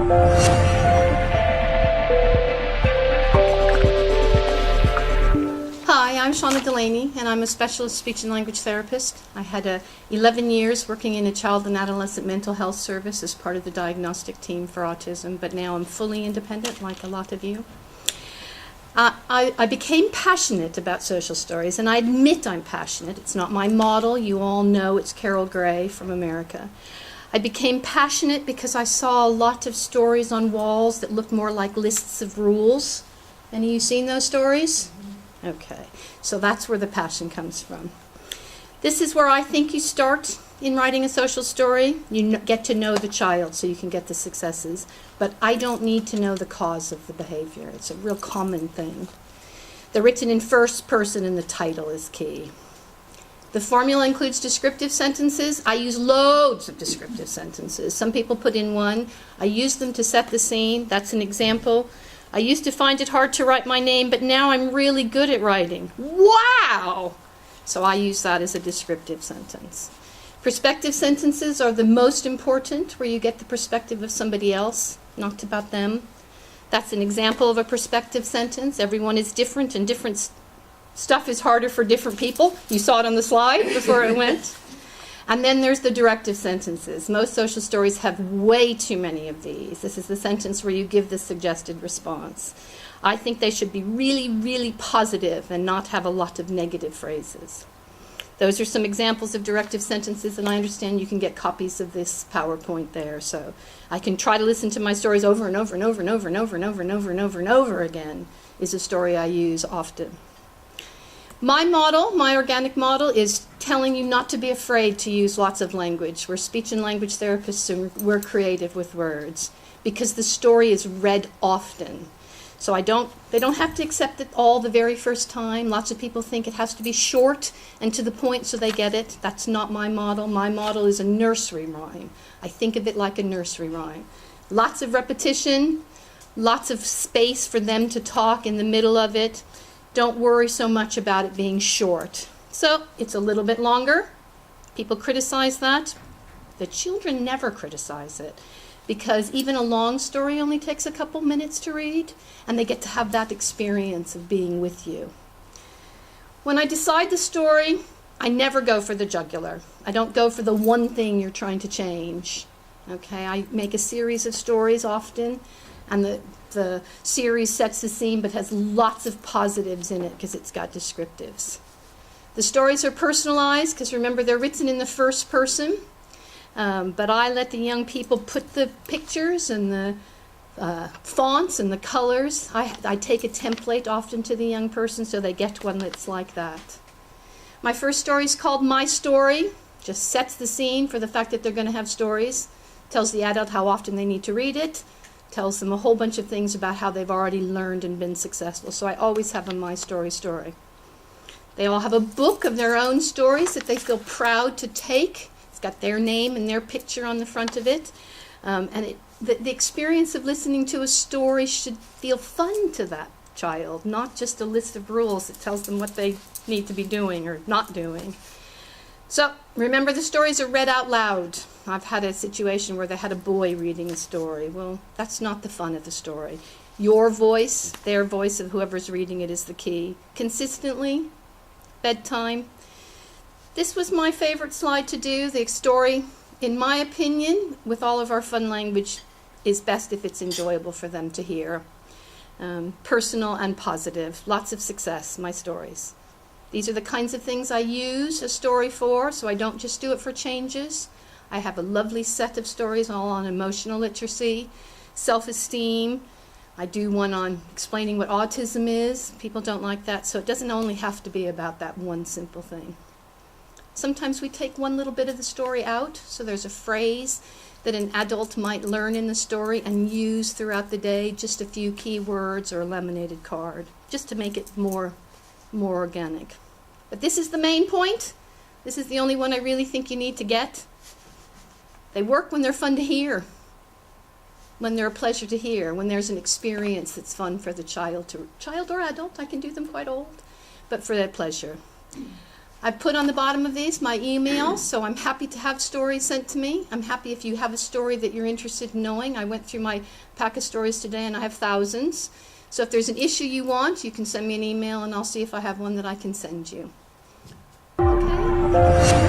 Hi, I'm Shauna Delaney, and I'm a specialist speech and language therapist. I had 11 years working in a child and adolescent mental health service as part of the diagnostic team for autism, but now I'm fully independent, like a lot of you. I became passionate about social stories, and I admit I'm passionate. It's not my model. You all know it's Carol Gray from America. I became passionate because I saw a lot of stories on walls that looked more like lists of rules. Any of you seen those stories? Okay, so that's where the passion comes from. This is where I think you start in writing a social story. You get to know the child so you can get the successes, but I don't need to know the cause of the behavior. It's a real common thing. They're written in first person and the title is key. The formula includes descriptive sentences. I use loads of descriptive sentences. Some people put in one. I use them to set the scene. That's an example. I used to find it hard to write my name, but now I'm really good at writing. Wow! So I use that as a descriptive sentence. Perspective sentences are the most important, where you get the perspective of somebody else, not about them. That's an example of a perspective sentence. Everyone is different, and different stuff is harder for different people. You saw it on the slide before it went. And then there's the directive sentences. Most social stories have way too many of these. This is the sentence where you give the suggested response. I think they should be really, really positive and not have a lot of negative phrases. Those are some examples of directive sentences, and I understand you can get copies of this PowerPoint there. So I can try to listen to my stories over and over and over and over and over and over and over and over and over again is a story I use often. My model, my organic model, is telling you not to be afraid to use lots of language. We're speech and language therapists, and we're creative with words because the story is read often. So they don't have to accept it all the very first time. Lots of people think it has to be short and to the point so they get it. That's not my model. My model is a nursery rhyme. I think of it like a nursery rhyme. Lots of repetition, lots of space for them to talk in the middle of it. Don't worry so much about it being short. So it's a little bit longer. People criticize that. The children never criticize it because even a long story only takes a couple minutes to read, and they get to have that experience of being with you. When I decide the story, I never go for the jugular. I don't go for the one thing you're trying to change. Okay, I make a series of stories often, and the series sets the scene but has lots of positives in it because it's got descriptives. The stories are personalized because remember they're written in the first person, but I let the young people put the pictures and the fonts and the colors. I take a template often to the young person so they get one that's like that. My first story is called My Story. Just sets the scene for the fact that they're going to have stories. Tells the adult how often they need to read it. Tells them a whole bunch of things about how they've already learned and been successful. So I always have a My Story story. They all have a book of their own stories that they feel proud to take. It's got their name and their picture on the front of it. The experience of listening to a story should feel fun to that child, not just a list of rules that tells them what they need to be doing or not doing. So remember, the stories are read out loud. I've had a situation where they had a boy reading a story. Well, that's not the fun of the story. Your voice, their voice of whoever's reading it is the key. Consistently, bedtime. This was my favorite slide to do. The story, in my opinion, with all of our fun language, is best if it's enjoyable for them to hear. Personal and positive. Lots of success, my stories. These are the kinds of things I use a story for, so I don't just do it for changes. I have a lovely set of stories all on emotional literacy, self-esteem. I do one on explaining what autism is. People don't like that, so it doesn't only have to be about that one simple thing. Sometimes we take one little bit of the story out, so there's a phrase that an adult might learn in the story and use throughout the day, just a few key words or a laminated card, just to make it more organic. But this is the main point. This is the only one I really think you need to get. They work when they're fun to hear, when they're a pleasure to hear, when there's an experience that's fun for the child or adult. I can do them quite old, but for their pleasure. I put on the bottom of these my email, so I'm happy to have stories sent to me. I'm happy if you have a story that you're interested in knowing. I went through my pack of stories today, and I have thousands. So if there's an issue you want, you can send me an email, and I'll see if I have one that I can send you. Okay?